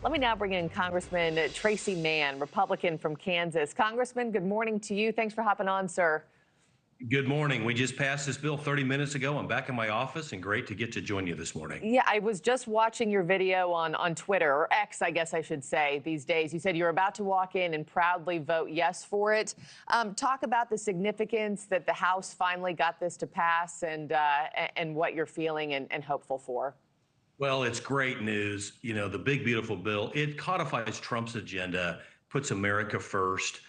Let me now bring in Congressman Tracy Mann, Republican from Kansas. Congressman, good morning to you. Thanks for hopping on, sir. Good morning. We just passed this bill 30 minutes ago. I'm back in my office and great to get to join you this morning. Yeah, I was just watching your video on Twitter, or X, I guess I should say, these days. You said you're about to walk in and proudly vote yes for it. Talk about the significance that the House finally got this to pass and what you're feeling and hopeful for. Well, it's great news. You know, the big, beautiful bill, it codifies Trump's agenda, puts America first.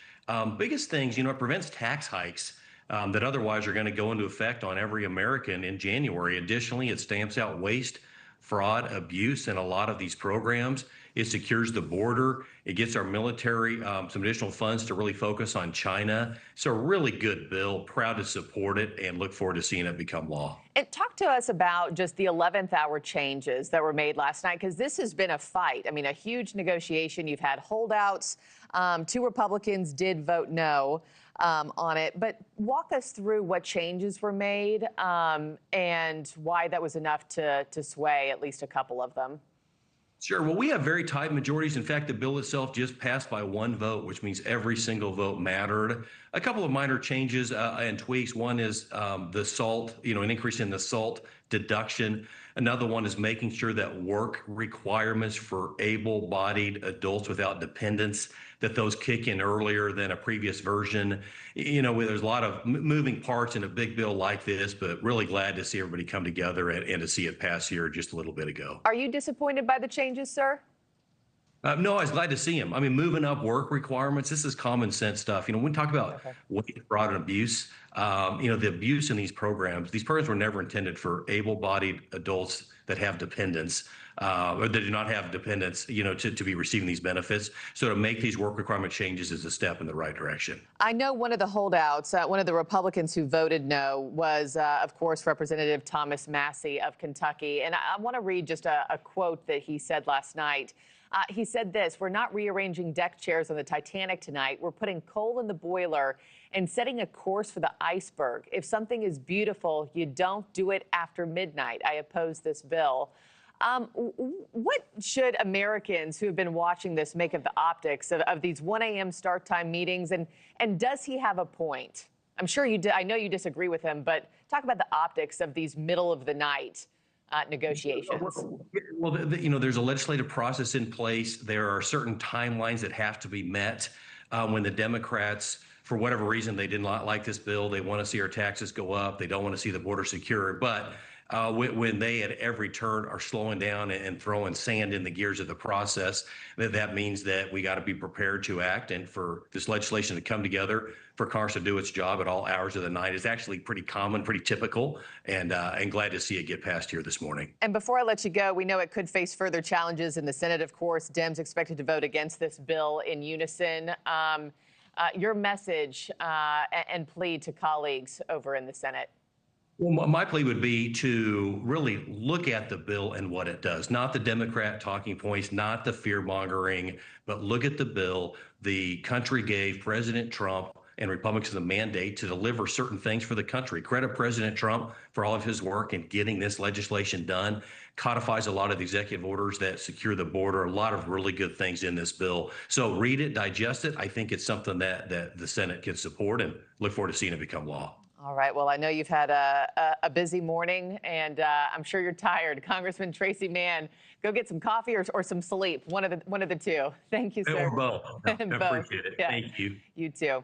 Biggest things, it prevents tax hikes that otherwise are going to go into effect on every American in January. Additionally, it stamps out waste, fraud, abuse in a lot of these programs. It secures the border. It gets our military some additional funds to really focus on China. It's a really good bill. Proud to support it and look forward to seeing it become law. And talk to us about just the 11th hour changes that were made last night, because this has been a fight. I mean, a huge negotiation. You've had holdouts. Two Republicans did vote no on it. But walk us through what changes were made and why that was enough to sway at least a couple of them. Sure. Well, we have very tight majorities. In fact, the bill itself just passed by one vote, which means every single vote mattered. A couple of minor changes and tweaks. One is the SALT, an increase in the SALT deduction. Another one is making sure that work requirements for able-bodied adults without dependents, that those kick in earlier than a previous version. There's a lot of moving parts in a big bill like this, but really glad to see everybody come together and to see it pass here just a little bit ago. Are you disappointed by the changes, sir? No, I was glad to see him. I mean, moving up work requirements, this is common sense stuff. When we talk about waste, fraud, and abuse, the abuse in these programs were never intended for able-bodied adults that have dependents or that do not have dependents, to be receiving these benefits. So to make these work requirement changes is a step in the right direction. I know one of the holdouts, one of the Republicans who voted no was, of course, Representative Thomas Massie of Kentucky. And I want to read just a quote that he said last night. He said this: "We're not rearranging deck chairs on the Titanic tonight. We're putting coal in the boiler and setting a course for the iceberg. If something is beautiful, you don't do it after midnight. I oppose this bill." What should Americans who have been watching this make of the optics of these 1 a.m. start time meetings? And does he have a point? I'm sure you do. I know you disagree with him, but talk about the optics of these middle of the night negotiations. Well, there's a legislative process in place. There are certain timelines that have to be met. When the Democrats, for whatever reason, they did not like this bill, they want to see our taxes go up. They don't want to see the border secure. But when they at every turn are slowing down and throwing sand in the gears of the process, that means that we got to be prepared to act. And for this legislation to come together, for Congress to do its job at all hours of the night is actually pretty common, pretty typical, and glad to see it get passed here this morning. And before I let you go, we know it could face further challenges in the Senate, of course. Dems expected to vote against this bill in unison. Your message and plea to colleagues over in the Senate. Well, my plea would be to really look at the bill and what it does, not the Democrat talking points, not the fear mongering, but look at the bill. The country gave President Trump and Republicans the mandate to deliver certain things for the country. Credit President Trump for all of his work in getting this legislation done. Codifies a lot of the executive orders that secure the border, a lot of really good things in this bill. So read it, digest it. I think it's something that the Senate can support and look forward to seeing it become law. All right. Well, I know you've had a busy morning, and I'm sure you're tired. Congressman Tracy Mann, go get some coffee or some sleep. One of the two. Thank you, sir. Or both. I appreciate it. Yeah. Thank you. You too.